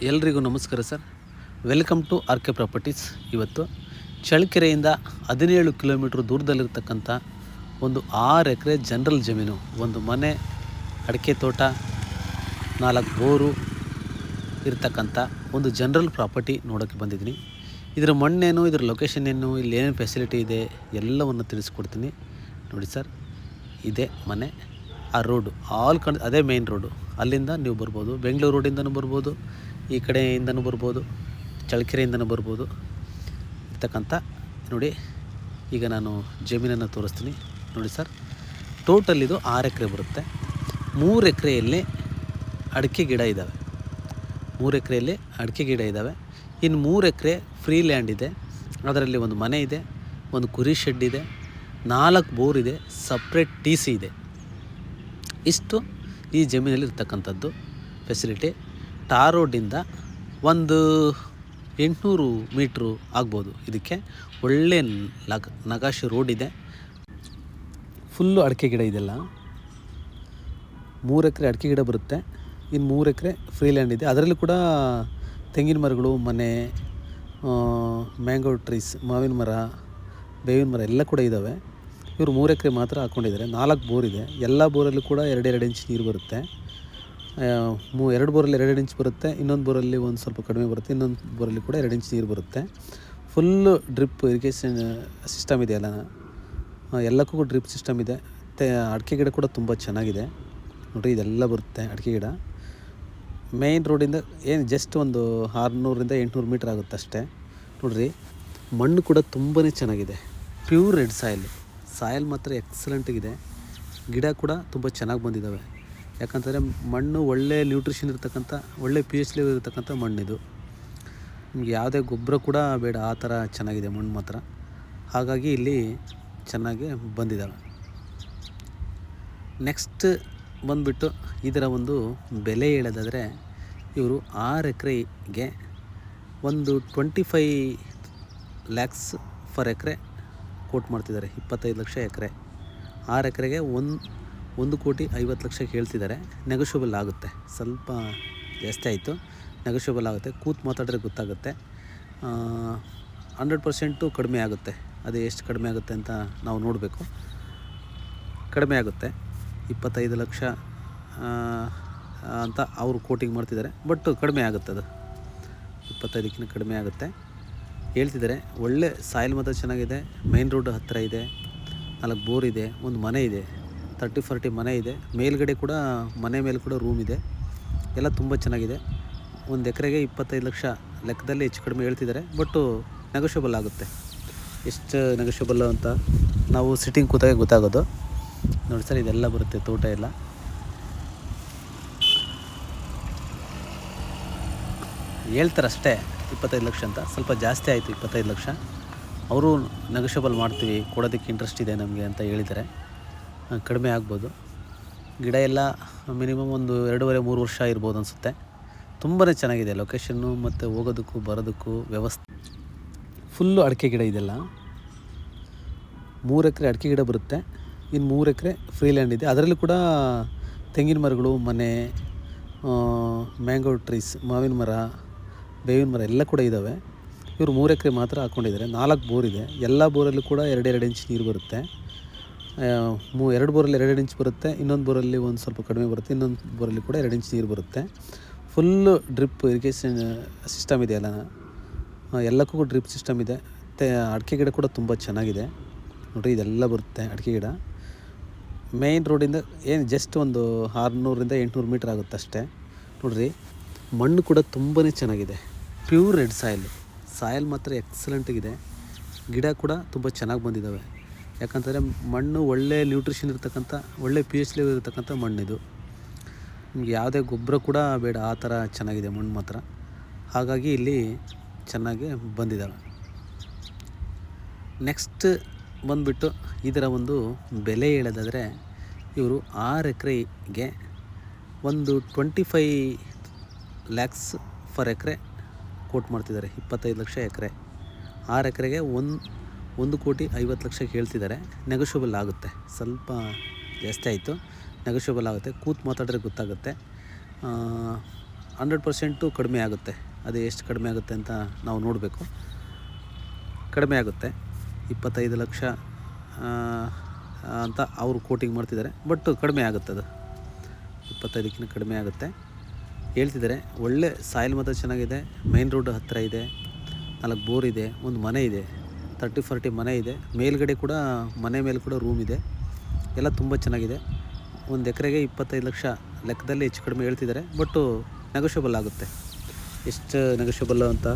ಎಲ್ರಿಗೂ ನಮಸ್ಕಾರ sir. Welcome to R K properties. ಇವತ್ತು ಚಳ್ಳಕೆರೆಯಿಂದ 17 ಕಿಲೋಮೀಟ್ರ್ ದೂರದಲ್ಲಿರ್ತಕ್ಕಂಥ ಒಂದು 6 ಎಕರೆ ಜನರಲ್ ಜಮೀನು, ಒಂದು ಮನೆ, ಅಡಿಕೆ ತೋಟ, 4 ಬೋರು ಇರ್ತಕ್ಕಂಥ ಒಂದು ಜನರಲ್ ಪ್ರಾಪರ್ಟಿ ನೋಡೋಕ್ಕೆ ಬಂದಿದ್ದೀನಿ. ಇದರ ಮಣ್ಣೇನು, ಇದರ ಲೊಕೇಶನ್ ಏನು, ಇಲ್ಲಿ ಏನೇನು ಫೆಸಿಲಿಟಿ ಇದೆ ಎಲ್ಲವನ್ನು ತಿಳಿಸ್ಕೊಡ್ತೀನಿ. ನೋಡಿ ಸರ್, ಇದೇ ಮನೆ. ಆ ರೋಡು ಅದೇ ಮೇನ್ ರೋಡು. ಅಲ್ಲಿಂದ ನೀವು ಬರ್ಬೋದು, ಬೆಂಗಳೂರು ರೋಡಿಂದನೂ ಬರ್ಬೋದು, ಈ ಕಡೆಯಿಂದನೂ ಬರ್ಬೋದು, ಚಳ್ಳಕೆರೆಯಿಂದನೂ ಬರ್ಬೋದು ಇರ್ತಕ್ಕಂಥ. ನೋಡಿ, ಈಗ ನಾನು ಜಮೀನನ್ನು ತೋರಿಸ್ತೀನಿ. ನೋಡಿ ಸರ್, ಟೋಟಲ್ ಇದು 6 ಎಕರೆ ಬರುತ್ತೆ. 3 ಎಕರೆಯಲ್ಲಿ ಅಡಿಕೆ ಗಿಡ ಇದ್ದಾವೆ. 3 ಎಕರೆಯಲ್ಲಿ ಅಡಿಕೆ ಗಿಡ ಇದ್ದಾವೆ. ಇನ್ನು 3 ಎಕರೆ ಫ್ರೀ ಲ್ಯಾಂಡ್ ಇದೆ. ಅದರಲ್ಲಿ ಒಂದು ಮನೆ ಇದೆ, ಒಂದು ಕುರಿ ಶೆಡ್ ಇದೆ, 4 ಬೋರ್ ಇದೆ, ಸಪ್ರೇಟ್ TC ಇದೆ. ಇಷ್ಟು ಈ ಜಮೀನಲ್ಲಿ ಇರ್ತಕ್ಕಂಥದ್ದು ಫೆಸಿಲಿಟಿ. ಟಾರ್ ರೋಡಿಂದ ಒಂದು 800 ಮೀಟ್ರು ಆಗ್ಬೋದು. ಇದಕ್ಕೆ ಒಳ್ಳೆ ನಗಾಶೆ ರೋಡ್ ಇದೆ. ಫುಲ್ಲು ಅಡಿಕೆ ಗಿಡ ಇದೆಲ್ಲ. 3 ಎಕರೆ ಅಡಿಕೆ ಗಿಡ ಬರುತ್ತೆ. ಇನ್ನು 3 ಎಕರೆ ಫ್ರೀ ಲ್ಯಾಂಡ್ ಇದೆ. ಅದರಲ್ಲಿ ಕೂಡ ತೆಂಗಿನ ಮರಗಳು, ಮನೆ, ಮ್ಯಾಂಗೋ ಟ್ರೀಸ್, ಮಾವಿನ ಮರ, ಬೇವಿನ ಮರ ಎಲ್ಲ ಕೂಡ ಇದ್ದಾವೆ. ಇವರು 3 ಎಕರೆ ಮಾತ್ರ ಹಾಕ್ಕೊಂಡಿದ್ದಾರೆ. 4 ಬೋರ್ ಇದೆ. ಎಲ್ಲ ಬೋರಲ್ಲೂ ಕೂಡ 2 ಇಂಚ್ ನೀರು ಬರುತ್ತೆ. 2 ಬೋರಲ್ಲಿ 2 ಇಂಚ್ ಬರುತ್ತೆ. ಇನ್ನೊಂದು ಬೋರಲ್ಲಿ ಒಂದು ಸ್ವಲ್ಪ ಕಡಿಮೆ ಬರುತ್ತೆ. ಇನ್ನೊಂದು ಬೋರಲ್ಲಿ ಕೂಡ 2 ಇಂಚ್ ನೀರು ಬರುತ್ತೆ. ಫುಲ್ಲು ಡ್ರಿಪ್ ಇರಿಗೇಷನ್ ಸಿಸ್ಟಮ್ ಇದೆ. ಎಲ್ಲಕ್ಕೂ ಡ್ರಿಪ್ ಸಿಸ್ಟಮ್ ಇದೆ. ಅಡಿಕೆ ಗಿಡ ಕೂಡ ತುಂಬ ಚೆನ್ನಾಗಿದೆ. ನೋಡಿರಿ, ಇದೆಲ್ಲ ಬರುತ್ತೆ ಅಡಿಕೆ ಗಿಡ. ಮೇಯ್ನ್ ರೋಡಿಂದ ಏನು ಜಸ್ಟ್ ಒಂದು 600ರಿಂದ 800 ಮೀಟ್ರ್ ಆಗುತ್ತೆ ಅಷ್ಟೇ. ನೋಡಿರಿ, ಮಣ್ಣು ಕೂಡ ತುಂಬಾ ಚೆನ್ನಾಗಿದೆ. ಪ್ಯೂರ್ ರೆಡ್ ಸಾಯಿಲ್ ಮಾತ್ರ ಎಕ್ಸಲೆಂಟಿಗಿದೆ. ಗಿಡ ಕೂಡ ತುಂಬ ಚೆನ್ನಾಗಿ ಬಂದಿದ್ದಾವೆ. ಯಾಕಂತಂದರೆ ಮಣ್ಣು ಒಳ್ಳೆ ನ್ಯೂಟ್ರಿಷನ್ ಇರ್ತಕ್ಕಂಥ, ಒಳ್ಳೆ pH ಲೆವೆಲ್ ಇರ್ತಕ್ಕಂಥ ಮಣ್ಣಿದು. ನಿಮಗೆ ಯಾವುದೇ ಗೊಬ್ಬರ ಕೂಡ ಬೇಡ, ಆ ಥರ ಚೆನ್ನಾಗಿದೆ ಮಣ್ಣು ಮಾತ್ರ. ಹಾಗಾಗಿ ಇಲ್ಲಿ ಚೆನ್ನಾಗಿ ಬಂದಿದ್ದಾವೆ. ನೆಕ್ಸ್ಟ್ ಬಂದುಬಿಟ್ಟು ಇದರ ಒಂದು ಬೆಲೆ ಹೇಳೋದಾದರೆ, ಇವರು 6 ಎಕರೆಗೆ ಒಂದು 25 ಲ್ಯಾಕ್ಸ್ ಫರ್ ಎಕರೆ ಕೋಟ್ ಮಾಡ್ತಿದ್ದಾರೆ. 25 ಲಕ್ಷ ಎಕರೆ. 6 ಎಕರೆಗೆ 1,50,00,000 ಹೇಳ್ತಿದ್ದಾರೆ. ನೆಗೋಷಿಯಬಲ್ ಆಗುತ್ತೆ, ಸ್ವಲ್ಪ ಜಾಸ್ತಿ ಆಯಿತು, ನೆಗೋಷಿಯಬಲ್ ಆಗುತ್ತೆ. ಕೂತು ಮಾತಾಡಿದ್ರೆ ಗೊತ್ತಾಗುತ್ತೆ. 100% ಕಡಿಮೆ ಆಗುತ್ತೆ. ಅದು ಎಷ್ಟು ಕಡಿಮೆ ಆಗುತ್ತೆ ಅಂತ ನಾವು ನೋಡಬೇಕು. ಕಡಿಮೆ ಆಗುತ್ತೆ, 25 ಲಕ್ಷ ಅಂತ ಅವರು ಕೋಟಿಂಗ್ ಮಾಡ್ತಿದ್ದಾರೆ. ಬಟ್ ಕಡಿಮೆ ಆಗುತ್ತೆ, ಅದು 25ಕ್ಕಿಂತ ಕಡಿಮೆ ಆಗುತ್ತೆ ಹೇಳ್ತಿದ್ದಾರೆ. ಒಳ್ಳೆ ಸಾಯಿಲ್ ಮಾತ್ರ ಚೆನ್ನಾಗಿದೆ. ಮೈನ್ ರೋಡ್ ಹತ್ತಿರ ಇದೆ. 4 ಬೋರ್ ಇದೆ. ಒಂದು ಮನೆ ಇದೆ, 30-40 ಮನೆ ಇದೆ. ಮೇಲ್ಗಡೆ ಕೂಡ ಮನೆ ಮೇಲೆ ಕೂಡ ರೂಮ್ ಇದೆ. ಎಲ್ಲ ತುಂಬ ಚೆನ್ನಾಗಿದೆ. 1 ಎಕರೆಗೆ 25 ಲಕ್ಷ ಲೆಕ್ಕದಲ್ಲಿ ಹೆಚ್ಚು ಕಡಿಮೆ ಹೇಳ್ತಿದ್ದಾರೆ. ಬಟ್ಟು ನೆಗೋಷಿಯಬಲ್ ಆಗುತ್ತೆ. ಎಷ್ಟು ನೆಗೋಷಿಯಬಲ್ ಅಂತ ನಾವು ಸಿಟ್ಟಿಂಗ್ ಕೂತಾಗ ಗೊತ್ತಾಗೋದು. ನೋಡಿ ಸರ್, ಇದೆಲ್ಲ ಬರುತ್ತೆ ತೋಟ ಎಲ್ಲ. ಹೇಳ್ತಾರಷ್ಟೇ 25 ಲಕ್ಷ ಅಂತ. ಸ್ವಲ್ಪ ಜಾಸ್ತಿ ಆಯಿತು, 25 ಲಕ್ಷ. ಅವರು ನೆಗೋಷಿಯಬಲ್ ಮಾಡ್ತೀವಿ, ಕೊಡೋದಕ್ಕೆ ಇಂಟ್ರೆಸ್ಟ್ ಇದೆ ನಮಗೆ ಅಂತ ಹೇಳಿದ್ದಾರೆ. ಕಡಿಮೆ ಆಗ್ಬೋದು. ಗಿಡ ಎಲ್ಲ ಮಿನಿಮಮ್ ಒಂದು 2.5-3 ವರ್ಷ ಇರ್ಬೋದು ಅನಿಸುತ್ತೆ. ತುಂಬಾ ಚೆನ್ನಾಗಿದೆ ಲೊಕೇಶನ್ನು, ಮತ್ತು ಹೋಗೋದಕ್ಕೂ ಬರೋದಕ್ಕೂ ವ್ಯವಸ್ಥೆ. ಫುಲ್ಲು ಅಡಿಕೆ ಗಿಡ ಇದೆಲ್ಲ. 3 ಎಕರೆ ಅಡಿಕೆ ಗಿಡ ಬರುತ್ತೆ. ಇನ್ನು 3 ಎಕರೆ ಫ್ರೀ ಲ್ಯಾಂಡ್ ಇದೆ. ಅದರಲ್ಲಿ ಕೂಡ ತೆಂಗಿನ ಮರಗಳು, ಮನೆ, ಮ್ಯಾಂಗೋ ಟ್ರೀಸ್, ಮಾವಿನ ಮರ, ಬೇವಿನ ಮರ ಎಲ್ಲ ಕೂಡ ಇದ್ದಾವೆ. ಇವರು 3 ಎಕರೆ ಮಾತ್ರ ಹಾಕ್ಕೊಂಡಿದ್ದಾರೆ. 4 ಬೋರ್ ಇದೆ. ಎಲ್ಲ ಬೋರಲ್ಲೂ ಕೂಡ 2 ಇಂಚ್ ನೀರು ಬರುತ್ತೆ. 2 ಬೋರಲ್ಲಿ 2 ಇಂಚ್ ಬರುತ್ತೆ. ಇನ್ನೊಂದು ಬೋರಲ್ಲಿ ಒಂದು ಸ್ವಲ್ಪ ಕಡಿಮೆ ಬರುತ್ತೆ. ಇನ್ನೊಂದು ಬೋರಲ್ಲಿ ಕೂಡ 2 ಇಂಚ್ ನೀರು ಬರುತ್ತೆ. ಫುಲ್ಲು ಡ್ರಿಪ್ ಇರಿಗೇಷನ್ ಸಿಸ್ಟಮ್ ಇದೆ. ಎಲ್ಲಕ್ಕೂ ಡ್ರಿಪ್ ಸಿಸ್ಟಮ್ ಇದೆ. ಅಡಿಕೆ ಗಿಡ ಕೂಡ ತುಂಬ ಚೆನ್ನಾಗಿದೆ. ನೋಡಿರಿ, ಇದೆಲ್ಲ ಬರುತ್ತೆ ಅಡಿಕೆ ಗಿಡ. ಮೇಯ್ನ್ ರೋಡಿಂದ ಏನು ಜಸ್ಟ್ ಒಂದು 600ರಿಂದ 800 ಮೀಟ್ರ್ ಆಗುತ್ತೆ ಅಷ್ಟೇ. ನೋಡಿರಿ, ಮಣ್ಣು ಕೂಡ ತುಂಬಾ ಚೆನ್ನಾಗಿದೆ. ಪ್ಯೂರ್ ರೆಡ್ ಸಾಯಿಲ್ ಮಾತ್ರ ಎಕ್ಸಲೆಂಟಿಗಿದೆ. ಗಿಡ ಕೂಡ ತುಂಬ ಚೆನ್ನಾಗಿ ಬಂದಿದ್ದಾವೆ. ಯಾಕಂತಂದರೆ ಮಣ್ಣು ಒಳ್ಳೆ ನ್ಯೂಟ್ರಿಷನ್ ಇರ್ತಕ್ಕಂಥ, ಒಳ್ಳೆ pH ಲೆವೆಲ್ ಇರ್ತಕ್ಕಂಥ ಮಣ್ಣಿದು. ನಿಮಗೆ ಯಾವುದೇ ಗೊಬ್ಬರ ಕೂಡ ಬೇಡ, ಆ ಥರ ಚೆನ್ನಾಗಿದೆ ಮಣ್ಣು ಮಾತ್ರ. ಹಾಗಾಗಿ ಇಲ್ಲಿ ಚೆನ್ನಾಗಿ ಬಂದಿದ್ದಾವೆ. ನೆಕ್ಸ್ಟ್ ಬಂದುಬಿಟ್ಟು ಇದರ ಒಂದು ಬೆಲೆ ಹೇಳೋದಾದರೆ, ಇವರು 6 ಎಕರೆಗೆ ಒಂದು 25 ಲ್ಯಾಕ್ಸ್ ಫರ್ ಎಕರೆ ಕೋಟ್ ಮಾಡ್ತಿದ್ದಾರೆ. 25 ಲಕ್ಷ ಎಕರೆ. 6 ಎಕರೆಗೆ 1,50,00,000 ಹೇಳ್ತಿದ್ದಾರೆ. ನೆಗೋಷಿಯಬಲ್ ಆಗುತ್ತೆ, ಸ್ವಲ್ಪ ಜಾಸ್ತಿ ಆಯಿತು, ನೆಗೋಷಿಯಬಲ್ ಆಗುತ್ತೆ. ಕೂತು ಮಾತಾಡಿದ್ರೆ ಗೊತ್ತಾಗುತ್ತೆ. 100% ಕಡಿಮೆ ಆಗುತ್ತೆ. ಅದು ಎಷ್ಟು ಕಡಿಮೆ ಆಗುತ್ತೆ ಅಂತ ನಾವು ನೋಡಬೇಕು. ಕಡಿಮೆ ಆಗುತ್ತೆ 25 ಲಕ್ಷ ಅಂತ ಅವರು ಕೋಟಿಂಗ್ ಮಾಡ್ತಿದ್ದಾರೆ. ಬಟ್ ಕಡಿಮೆ ಆಗುತ್ತೆ, ಅದು 25ಕ್ಕಿಂತ ಕಡಿಮೆ ಆಗುತ್ತೆ ಹೇಳ್ತಿದ್ದಾರೆ. ಒಳ್ಳೆ ಸಾಯಿಲ್ ಮಾತ್ರ ಚೆನ್ನಾಗಿದೆ, ಮೈನ್ ರೋಡ್ ಹತ್ತಿರ ಇದೆ, 4 ಬೋರ್ ಇದೆ, ಒಂದು ಮನೆ ಇದೆ, 30-40 ಮನೆ ಇದೆ, ಮೇಲ್ಗಡೆ ಕೂಡ ಮನೆ ಮೇಲೆ ಕೂಡ ರೂಮ್ ಇದೆ, ಎಲ್ಲ ತುಂಬ ಚೆನ್ನಾಗಿದೆ. ಒಂದು ಎಕರೆಗೆ 25 ಲಕ್ಷ ಲೆಕ್ಕದಲ್ಲಿ ಹೆಚ್ಚು ಕಡಿಮೆ ಹೇಳ್ತಿದ್ದಾರೆ. ಬಟ್ಟು ನೆಗೋಷಿಯಬಲ್ ಆಗುತ್ತೆ. ಎಷ್ಟು ನೆಗೋಷಿಯಬಲ್ಲು ಅಂತ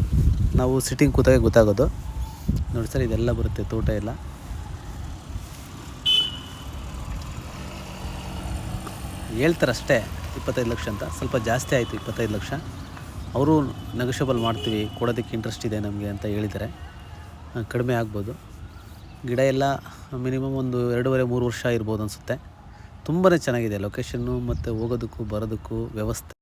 ನಾವು ಸಿಟ್ಟಿಂಗ್ ಕೂತಾಗ ಗೊತ್ತಾಗೋದು. ನೋಡಿ ಸರ್, ಇದೆಲ್ಲ ಬರುತ್ತೆ ತೋಟ ಎಲ್ಲ. ಹೇಳ್ತಾರಷ್ಟೇ 25 ಲಕ್ಷ ಅಂತ, ಸ್ವಲ್ಪ ಜಾಸ್ತಿ ಆಯಿತು 25 ಲಕ್ಷ. ಅವರು ನೆಗೋಷಿಯಬಲ್ ಮಾಡ್ತೀವಿ, ಕೊಡೋದಕ್ಕೆ ಇಂಟ್ರೆಸ್ಟ್ ಇದೆ ನಮಗೆ ಅಂತ ಹೇಳಿದ್ದಾರೆ. ಕಡಿಮೆ ಆಗ್ಬೋದು. ಗಿಡ ಎಲ್ಲ ಮಿನಿಮಮ್ ಒಂದು 2.5-3 ವರ್ಷ ಇರ್ಬೋದು ಅನಿಸುತ್ತೆ. ತುಂಬಾ ಚೆನ್ನಾಗಿದೆ ಲೊಕೇಶನ್ನು, ಮತ್ತು ಹೋಗೋದಕ್ಕೂ ಬರೋದಕ್ಕೂ ವ್ಯವಸ್ಥೆ.